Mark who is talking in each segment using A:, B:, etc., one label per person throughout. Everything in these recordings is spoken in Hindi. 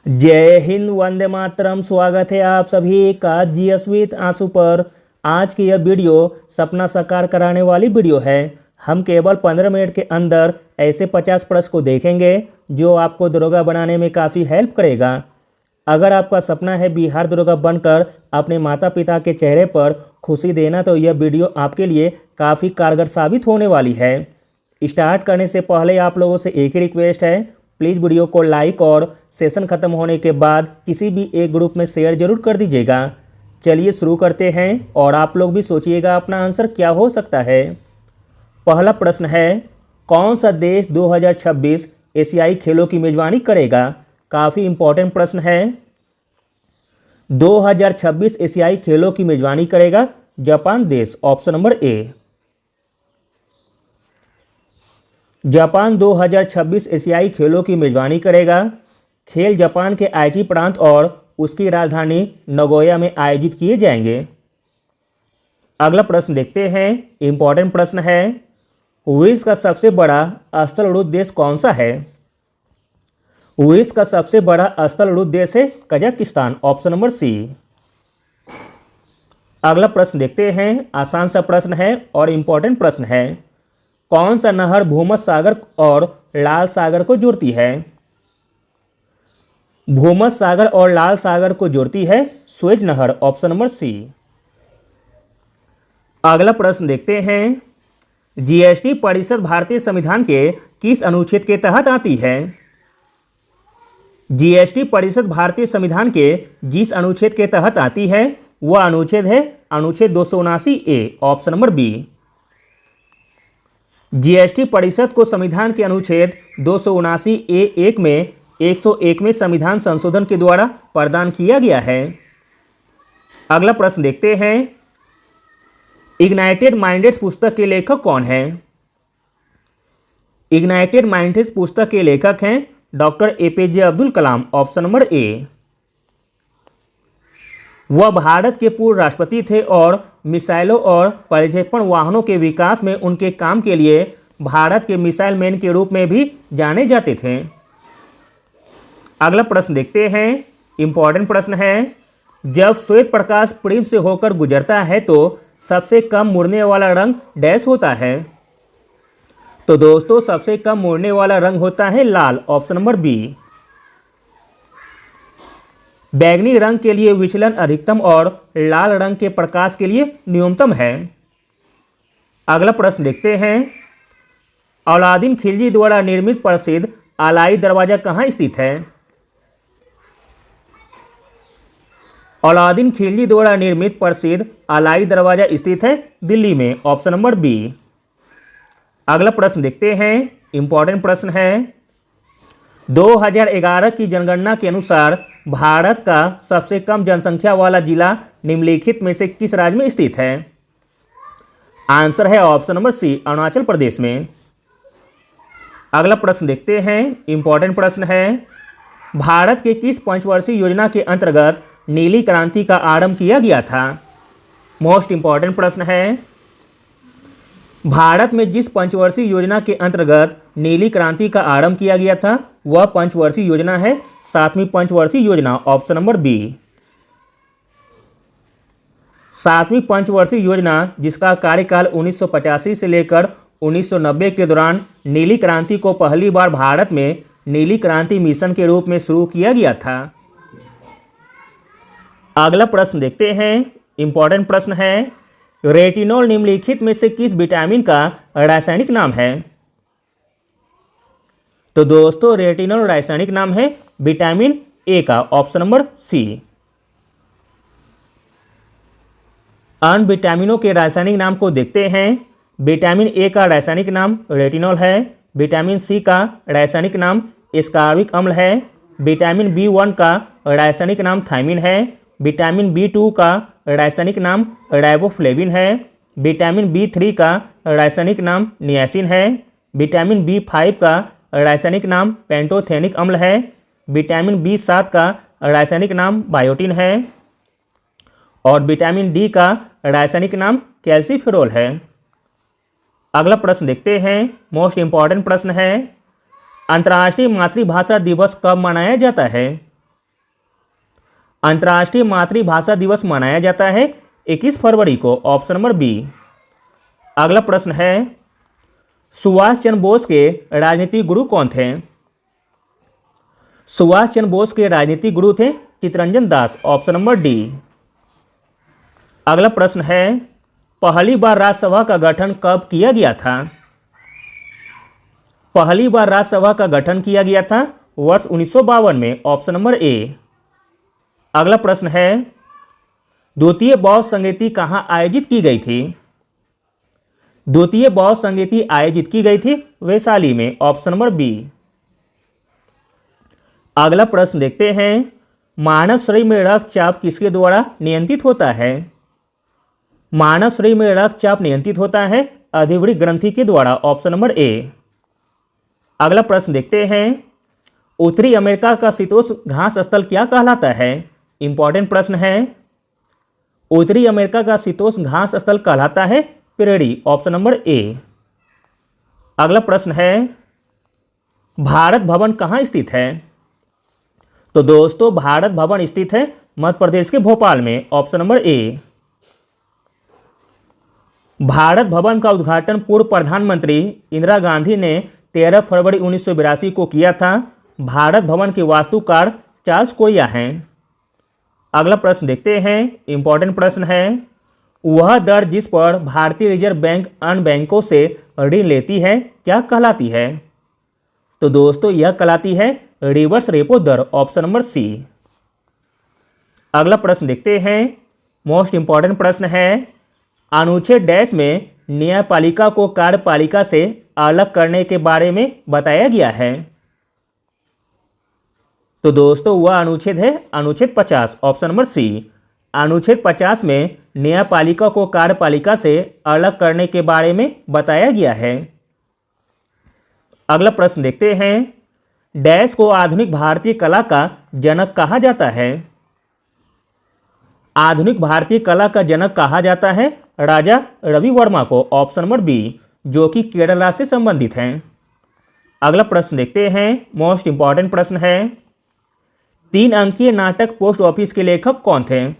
A: जय हिंद, वंदे मातरम। स्वागत है आप सभी का जीएस विद आंसू पर। आज की यह वीडियो सपना साकार कराने वाली वीडियो है। हम केवल 15 मिनट के अंदर ऐसे 50 प्रश्न को देखेंगे जो आपको दरोगा बनाने में काफ़ी हेल्प करेगा। अगर आपका सपना है बिहार दरोगा बनकर अपने माता पिता के चेहरे पर खुशी देना, तो यह वीडियो आपके लिए काफ़ी कारगर साबित होने वाली है। स्टार्ट करने से पहले आप लोगों से एक ही रिक्वेस्ट है, प्लीज़ वीडियो को लाइक और सेशन ख़त्म होने के बाद किसी भी एक ग्रुप में शेयर जरूर कर दीजिएगा। चलिए शुरू करते हैं और आप लोग भी सोचिएगा अपना आंसर क्या हो सकता है। पहला प्रश्न है, कौन सा देश 2026 एशियाई खेलों की मेजबानी करेगा? काफ़ी इंपॉर्टेंट प्रश्न है। 2026 एशियाई खेलों की मेजबानी करेगा जापान देश, ऑप्शन नंबर ए। जापान 2026 एशियाई खेलों की मेजबानी करेगा। खेल जापान के आइची प्रांत और उसकी राजधानी नगोया में आयोजित किए जाएंगे। अगला प्रश्न देखते हैं, इंपॉर्टेंट प्रश्न है। विश्व का सबसे बड़ा स्थलरूढ़ देश कौन सा है? विश्व का सबसे बड़ा स्थलरूढ़ देश है कजाकिस्तान, ऑप्शन नंबर सी। अगला प्रश्न देखते हैं, आसान सा प्रश्न है और इंपॉर्टेंट प्रश्न है। कौन सा नहर भूमध्य सागर और लाल सागर को जोड़ती है? भूमध्य सागर और लाल सागर को जोड़ती है सुएज नहर, ऑप्शन नंबर सी। अगला प्रश्न देखते हैं, जीएसटी परिषद भारतीय संविधान के किस अनुच्छेद के तहत आती है? जीएसटी परिषद भारतीय संविधान के जिस अनुच्छेद के तहत आती है वह अनुच्छेद है अनुच्छेद 279A, option number B. GST परिषद को संविधान के अनुच्छेद 279A(1) में 101वें संविधान संशोधन के द्वारा प्रदान किया गया है। अगला प्रश्न देखते हैं, इग्नाइटेड माइंड्स पुस्तक के लेखक कौन है? इग्नाइटेड माइंड्स पुस्तक के लेखक हैं doctor APJ Abdul Kalam, option number A. वह भारत के पूर्व राष्ट्रपति थे और मिसाइलों और प्रक्षेपण वाहनों के विकास में उनके काम के लिए भारत के मिसाइल मैन के रूप में भी जाने जाते थे। अगला प्रश्न देखते हैं, इंपॉर्टेंट प्रश्न है। जब श्वेत प्रकाश प्रिज्म से होकर गुजरता है तो सबसे कम मुड़ने वाला रंग डैश होता है? तो दोस्तों, सबसे कम मुड़ने वाला रंग होता है लाल, ऑप्शन नंबर बी। बैंगनी रंग के लिए विचलन अधिकतम और लाल रंग के प्रकाश के लिए न्यूनतम है। अगला प्रश्न देखते हैं, अलाउद्दीन खिलजी द्वारा निर्मित प्रसिद्ध अलाई दरवाजा कहाँ स्थित है? अलाउद्दीन खिलजी द्वारा निर्मित प्रसिद्ध अलाई दरवाजा स्थित है दिल्ली में, ऑप्शन नंबर बी। अगला प्रश्न देखते हैं, इंपॉर्टेंट प्रश्न है। 2011 की जनगणना के अनुसार भारत का सबसे कम जनसंख्या वाला जिला निम्नलिखित में से किस राज्य में स्थित है? आंसर है option number C, Arunachal Pradesh में। अगला प्रश्न देखते हैं, इंपॉर्टेंट प्रश्न है। भारत के किस पंचवर्षीय योजना के अंतर्गत नीली क्रांति का आरंभ किया गया था? मोस्ट इंपॉर्टेंट प्रश्न है। भारत में जिस पंचवर्षीय योजना के अंतर्गत नीली क्रांति का आरंभ किया गया था वह पंचवर्षीय योजना है 7वीं पंचवर्षीय योजना, ऑप्शन नंबर बी। 7वीं पंचवर्षीय योजना, जिसका कार्यकाल 1985 से लेकर 1990 के दौरान नीली क्रांति को पहली बार भारत में नीली क्रांति मिशन के रूप में शुरू किया गया था। अगला प्रश्न देखते हैं, इंपॉर्टेंट प्रश्न है। रेटिनॉल निम्नलिखित में से किस विटामिन का रासायनिक नाम है? तो दोस्तों, रेटिनॉल रासायनिक नाम है विटामिन ए का, ऑप्शन नंबर सी। अन्य विटामिनों के रासायनिक नाम को देखते हैं। विटामिन ए का रासायनिक नाम रेटिनॉल है। विटामिन सी का रासायनिक नाम एस्कॉर्बिक अम्ल है। विटामिन B1 का रासायनिक नाम थायमिन है। विटामिन B2 का रासायनिक नाम राइबोफ्लेविन है। विटामिन B3 का रासायनिक नाम नियासिन है। विटामिन B5 का रासायनिक नाम पेंटोथेनिक अम्ल है। विटामिन B7 का रासायनिक नाम बायोटिन है। और विटामिन डी का रासायनिक नाम कैल्सीफेरोल है। अगला प्रश्न देखते हैं, मोस्ट इंपॉर्टेंट प्रश्न है। अंतर्राष्ट्रीय मातृभाषा दिवस कब मनाया जाता है? अंतर्राष्ट्रीय मातृभाषा दिवस मनाया जाता है 21 फरवरी को, ऑप्शन नंबर बी। अगला प्रश्न है, सुभाष चंद्र बोस के राजनीतिक गुरु कौन थे? सुभाष चंद्र बोस के राजनीतिक गुरु थे Chittaranjan Das, option number D. अगला प्रश्न है, पहली बार राज्यसभा का गठन कब किया गया था? पहली बार राज्यसभा का गठन किया गया था वर्ष 1952 में, ऑप्शन नंबर ए। अगला प्रश्न है, द्वितीय बौद्ध संगीति कहाँ आयोजित की गई थी? द्वितीय बौद्ध संगीति आयोजित की गई थी वैशाली में, ऑप्शन नंबर बी। अगला प्रश्न देखते हैं, मानव शरीर में रक्तचाप किसके द्वारा नियंत्रित होता है? मानव शरीर में रक्तचाप नियंत्रित होता है अधिवृक्क ग्रंथि के द्वारा, ऑप्शन नंबर ए। अगला प्रश्न देखते हैं, उत्तरी अमेरिका का शीतोष्ण घास स्थल क्या कहलाता है? इंपॉर्टेंट प्रश्न है। उत्तरी अमेरिका का शीतोष्ण घास स्थल कहलाता है प्रेरी, ऑप्शन नंबर ए। अगला प्रश्न है, भारत भवन कहाँ स्थित है? तो दोस्तों भारत भवन स्थित है मध्य प्रदेश के भोपाल में, option number A. Bharat Bhavan का उद्घाटन पूर्व प्रधानमंत्री इंदिरा गांधी ने 13 फरवरी 1982 को किया था। भारत भवन के वास्तुकार चार्ल्स कोरिया हैं। अगला प्रश्न देखते हैं, इंपॉर्टेंट प्रश्न है, वह दर जिस पर भारतीय रिजर्व बैंक अन्य बैंकों से ऋण लेती है क्या कहलाती है? तो दोस्तों यह कहलाती है रिवर्स रेपो दर, ऑप्शन नंबर सी। अगला प्रश्न देखते हैं, मोस्ट इंपॉर्टेंट प्रश्न है, अनुच्छेद डैश में न्यायपालिका को कार्यपालिका से अलग करने के बारे में बताया गया है? तो दोस्तों वह अनुच्छेद है अनुच्छेद 50, ऑप्शन नंबर सी। अनुच्छेद 50 में न्यायपालिका को कार्यपालिका से अलग करने के बारे में बताया गया है। अगला प्रश्न देखते हैं, डैश को आधुनिक भारतीय कला का जनक कहा जाता है? आधुनिक भारतीय कला का जनक कहा जाता है राजा रवि वर्मा को, ऑप्शन नंबर बी, जो कि केरला से संबंधित हैं। अगला प्रश्न देखते हैं, मोस्ट इंपॉर्टेंट प्रश्न है, 3 अंकीय नाटक पोस्ट ऑफिस के लेखक कौन थे?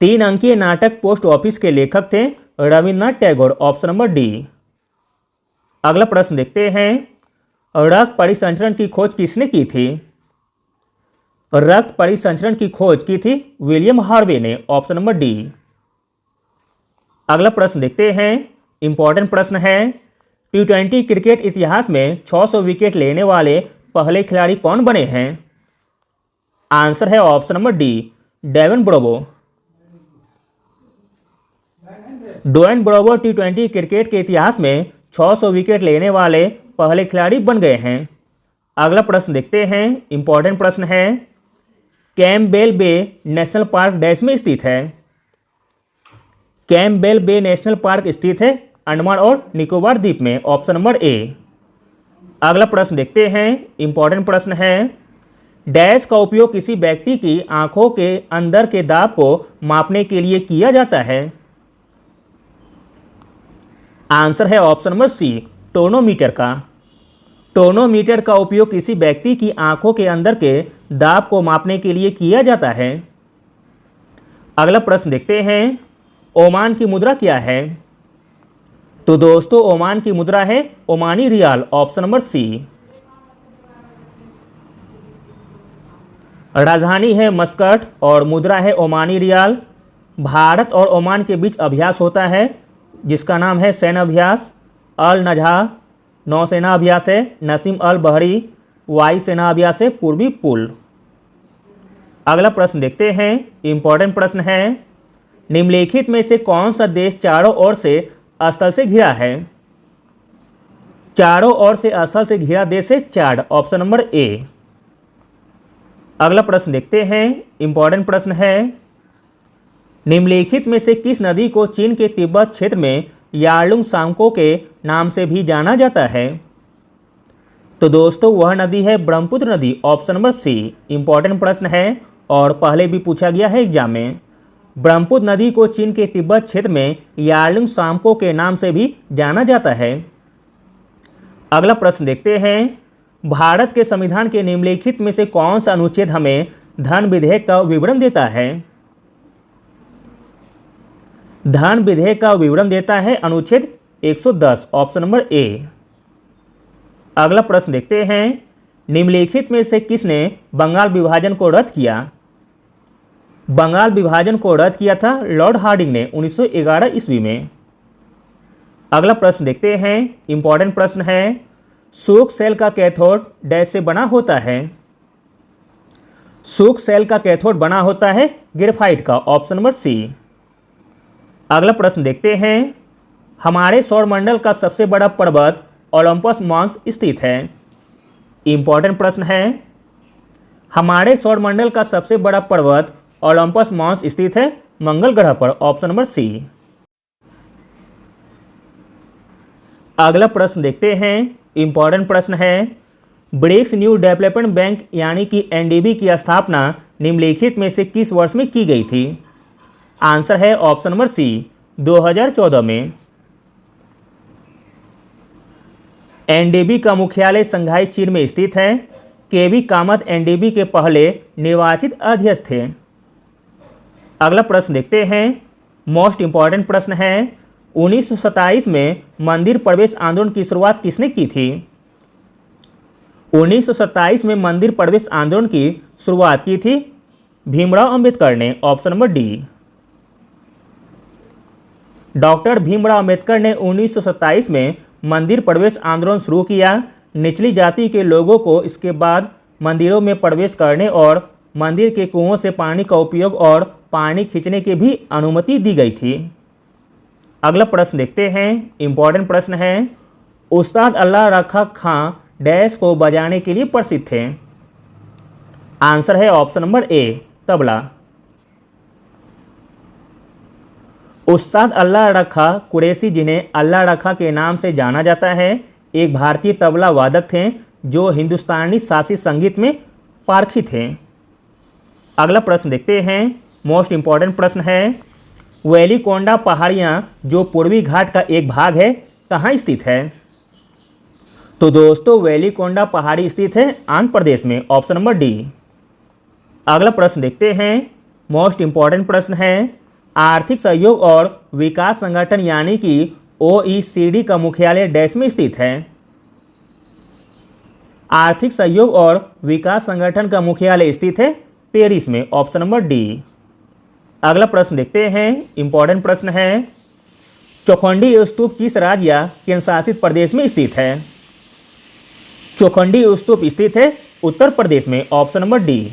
A: 3 अंकीय नाटक पोस्ट ऑफिस के लेखक थे Rabindranath Tagore, option number D. अगला प्रश्न देखते हैं, रक्त परिसंचरण की खोज किसने की थी? रक्त परिसंचरण की खोज की थी विलियम हार्वे ने, ऑप्शन नंबर डी। अगला प्रश्न देखते हैं, इंपॉर्टेंट प्रश्न है, T20 क्रिकेट इतिहास में 600 विकेट लेने वाले पहले खिलाड़ी कौन बने हैं? आंसर है option number D, Dwayne Bravo. Dwayne Bravo T20 cricket के इतिहास में 600 विकेट लेने वाले पहले खिलाड़ी बन गए हैं। अगला प्रश्न देखते हैं, इंपॉर्टेंट प्रश्न है, कैम्पबेल बे नेशनल पार्क डैश में स्थित है? कैम्पबेल बे नेशनल पार्क स्थित है अंडमान और निकोबार द्वीप में, ऑप्शन नंबर ए। अगला प्रश्न देखते हैं, इंपॉर्टेंट प्रश्न है, डैश का उपयोग किसी व्यक्ति की आंखों के अंदर के दाब को मापने के लिए किया जाता है? आंसर है ऑप्शन नंबर सी, टोनोमीटर का। टोनोमीटर का उपयोग किसी व्यक्ति की आंखों के अंदर के दाब को मापने के लिए किया जाता है। अगला प्रश्न देखते हैं, ओमान की मुद्रा क्या है? तो दोस्तों ओमान की मुद्रा है Omani riyal, option number C. राजधानी है मस्कट और मुद्रा है ओमानी रियाल। भारत और ओमान के बीच अभ्यास होता है जिसका नाम है सैन्य अभ्यास। अल नजहा नौसेना अभ्यास है, नसीम अल बहरी वायु सेना अभ्यास है, पूर्वी पुल। अगला प्रश्न देखते हैं, इंपॉर्टेंट प्रश्न है, निम्नलिखित में से कौन सा देश चारों ओर से स्थल से घिरा है? चारों ओर से स्थल से घिरा देश है चाड, ऑप्शन नंबर ए। अगला प्रश्न देखते हैं, इंपॉर्टेंट प्रश्न है, निम्नलिखित में से किस नदी को चीन के तिब्बत क्षेत्र में यार्लुंग सांको के नाम से भी जाना जाता है? तो दोस्तों वह नदी है ब्रह्मपुत्र नदी, ऑप्शन नंबर सी। इंपॉर्टेंट प्रश्न है और पहले भी पूछा गया है एग्जाम में। ब्रह्मपुत्र नदी को चीन के तिब्बत क्षेत्र में यार्लुंग सांको के नाम से भी जाना जाता है। अगला प्रश्न देखते हैं, भारत के संविधान के निम्नलिखित में से कौन सा अनुच्छेद हमें धन विधेयक का विवरण देता है? धन विधेयक का विवरण देता है अनुच्छेद 110, ऑप्शन नंबर ए। अगला प्रश्न देखते हैं, निम्नलिखित में से किसने बंगाल विभाजन को रद्द किया? बंगाल विभाजन को रद्द किया था लॉर्ड हार्डिंग ने 1911 ईस्वी में। अगला प्रश्न देखते हैं, इंपॉर्टेंट प्रश्न है, शुष्क सेल का कैथोड डैश से बना होता है? शुष्क सेल का कैथोड बना होता है ग्रेफाइट का, ऑप्शन नंबर सी। अगला प्रश्न देखते हैं, हमारे सौरमंडल का सबसे बड़ा पर्वत ओलंपस मॉन्स स्थित है? इंपॉर्टेंट प्रश्न है, हमारे सौरमंडल का सबसे बड़ा पर्वत ओलंपस मॉन्स स्थित है मंगल ग्रह पर, ऑप्शन नंबर सी। अगला प्रश्न देखते हैं, इंपॉर्टेंट प्रश्न है, ब्रिक्स न्यू डेवलपमेंट बैंक यानी कि एनडीबी की स्थापना निम्नलिखित में से किस वर्ष में की गई थी? आंसर है ऑप्शन नंबर सी, 2014 में। एनडीबी का मुख्यालय शंघाई चीन में स्थित है। केवी कामत एनडीबी के पहले निर्वाचित अध्यक्ष थे। अगला प्रश्न देखते हैं, मोस्ट इंपॉर्टेंट प्रश्न है, 1927 में मंदिर प्रवेश आंदोलन की शुरुआत किसने की थी? 1927 में मंदिर प्रवेश आंदोलन की शुरुआत की थी भीमराव अंबेडकर ने, option number D. Doctor Bhimrao Ambedkar ने 1927 में मंदिर प्रवेश आंदोलन शुरू किया। निचली जाति के लोगों को इसके बाद मंदिरों में प्रवेश करने और मंदिर के कुओं से पानी का उपयोग और पानी खींचने की भी अनुमति दी गई थी। अगला प्रश्न देखते हैं, इंपॉर्टेंट प्रश्न है, उस्ताद अल्लाह रखा खां डैश को बजाने के लिए प्रसिद्ध थे? आंसर है ऑप्शन नंबर ए, तबला। उस्ताद अल्लाह रखा कुरैशी, जिन्हें अल्लाह रखा के नाम से जाना जाता है, एक भारतीय तबला वादक थे जो हिंदुस्तानी शास्त्रीय संगीत में पारखी थे। अगला प्रश्न देखते हैं, मोस्ट इंपॉर्टेंट प्रश्न है, वेलिकोंडा पहाड़ियाँ जो पूर्वी घाट का एक भाग है कहाँ स्थित है? तो दोस्तों वेलिकोंडा पहाड़ी स्थित है आंध्र प्रदेश में, ऑप्शन नंबर डी। अगला प्रश्न देखते हैं, मोस्ट इंपॉर्टेंट प्रश्न है, आर्थिक सहयोग और विकास संगठन यानी कि OECD का मुख्यालय डैश में स्थित है? आर्थिक सहयोग और विकास संगठन का मुख्यालय स्थित है पेरिस में, ऑप्शन नंबर डी। अगला प्रश्न देखते हैं, इंपॉर्टेंट प्रश्न है, चौखंडी स्तूप किस राज्य या केंद्र शासित प्रदेश में स्थित है? चौखंडी स्तूप स्थित है उत्तर प्रदेश में, ऑप्शन नंबर डी।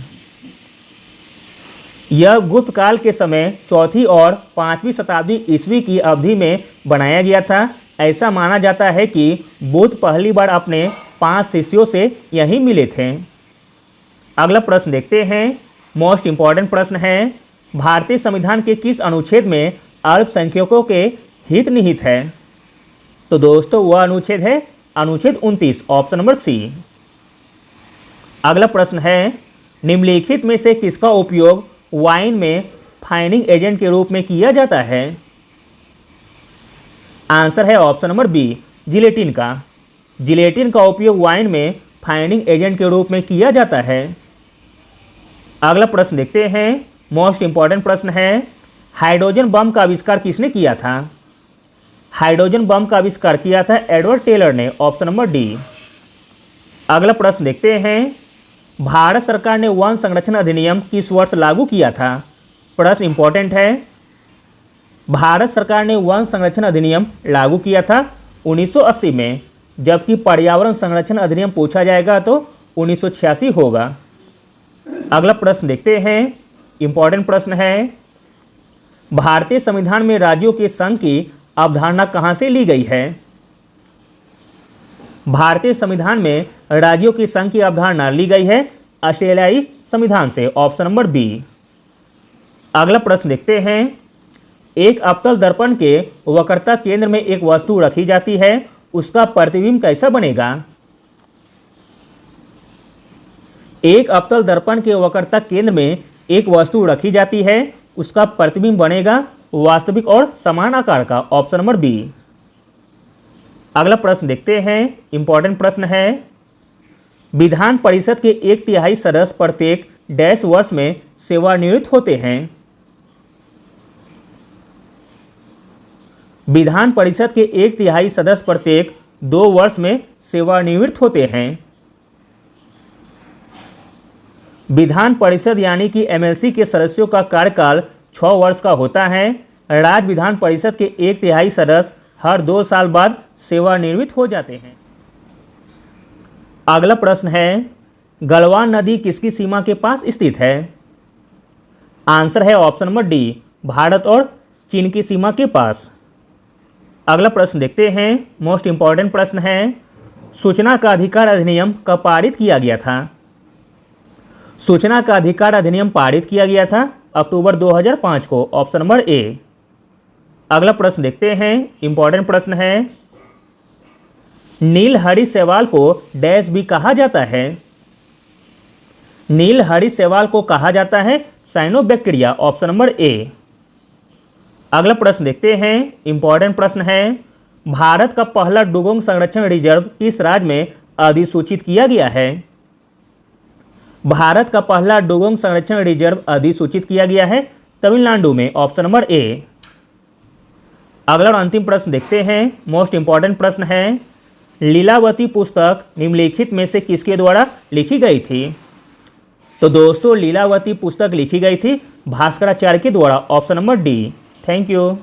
A: यह गुप्त काल के समय 4वीं और 5वीं शताब्दी ईस्वी की अवधि में बनाया गया था। ऐसा माना जाता है कि बुद्ध पहली बार अपने 5 शिष्यों से यहीं मिले थे। अगला प्रश्न देखते हैं, मोस्ट इंपॉर्टेंट प्रश्न है, भारतीय संविधान के किस अनुच्छेद में अल्पसंख्यकों के हित निहित है? तो दोस्तों वह अनुच्छेद है अनुच्छेद 29, ऑप्शन नंबर सी। अगला प्रश्न है, निम्नलिखित में से किसका उपयोग वाइन में फाइनिंग एजेंट के रूप में किया जाता है? आंसर है ऑप्शन नंबर बी, जिलेटिन का। जिलेटिन का उपयोग वाइन में फाइनिंग एजेंट के रूप में किया जाता है। अगला प्रश्न देखते हैं, मोस्ट इंपॉर्टेंट प्रश्न है, हाइड्रोजन बम का आविष्कार किसने किया था? हाइड्रोजन बम का आविष्कार किया था एडवर्ड टेलर ने, ऑप्शन नंबर डी। अगला प्रश्न देखते हैं, भारत सरकार ने वन संरक्षण अधिनियम किस वर्ष लागू किया था? प्रश्न इंपॉर्टेंट है, भारत सरकार ने वन संरक्षण अधिनियम लागू किया था 1980 में, जबकि पर्यावरण संरक्षण अधिनियम पूछा जाएगा तो 1986 होगा। अगला प्रश्न देखते हैं, इंपॉर्टेंट प्रश्न है, भारतीय संविधान में राज्यों के संघ की अवधारणा कहाँ से ली गई है? भारतीय संविधान में राज्यों की संघ की अवधारणा ली गई है ऑस्ट्रेलियाई संविधान से, ऑप्शन नंबर बी। अगला प्रश्न देखते हैं, एक अवतल दर्पण के वक्रता केंद्र में एक वस्तु रखी जाती है, उसका प्रतिबिंब कैसा बनेगा? एक अवतल दर्पण के वक्रता केंद्र में एक वस्तु रखी जाती है, उसका प्रतिबिंब बनेगा वास्तविक और समान आकार का, ऑप्शन नंबर बी। अगला प्रश्न देखते हैं, इंपॉर्टेंट प्रश्न है, विधान परिषद के 1/3 सदस्य प्रत्येक डैश वर्ष में सेवानिवृत्त होते हैं। विधान परिषद के 1/3 सदस्य प्रत्येक 2 वर्ष में सेवानिवृत्त होते हैं। विधान परिषद यानी कि एमएलसी के सदस्यों का कार्यकाल 6 वर्ष का होता है। राज्य विधान परिषद के 1/3 सदस्य हर 2 साल बाद सेवानिवृत्त हो जाते हैं। अगला प्रश्न है, गलवान नदी किसकी सीमा के पास स्थित है? आंसर है ऑप्शन नंबर डी, भारत और चीन की सीमा के पास। अगला प्रश्न देखते हैं, मोस्ट इंपॉर्टेंट प्रश्न है, सूचना का अधिकार अधिनियम कब पारित किया गया था? सूचना का अधिकार अधिनियम पारित किया गया था अक्टूबर 2005 को, ऑप्शन नंबर ए। अगला प्रश्न देखते हैं, इंपॉर्टेंट प्रश्न है, नीलहरी शैवाल को डैश भी कहा जाता है? नीलहरी शैवाल को कहा जाता है साइनोबैक्टीरिया, ऑप्शन नंबर ए। अगला प्रश्न देखते हैं, इंपॉर्टेंट प्रश्न है, भारत का पहला डुगोंग संरक्षण रिजर्व किस राज्य में अधिसूचित किया गया है? भारत का पहला डुगोंग संरक्षण रिजर्व अधिसूचित किया गया है तमिलनाडु में, ऑप्शन नंबर ए। अगला और अंतिम प्रश्न देखते हैं, मोस्ट इंपॉर्टेंट प्रश्न है, लीलावती पुस्तक निम्नलिखित में से किसके द्वारा लिखी गई थी? तो दोस्तों लीलावती पुस्तक लिखी गई थी भास्कराचार्य के द्वारा, option number D. Thank you.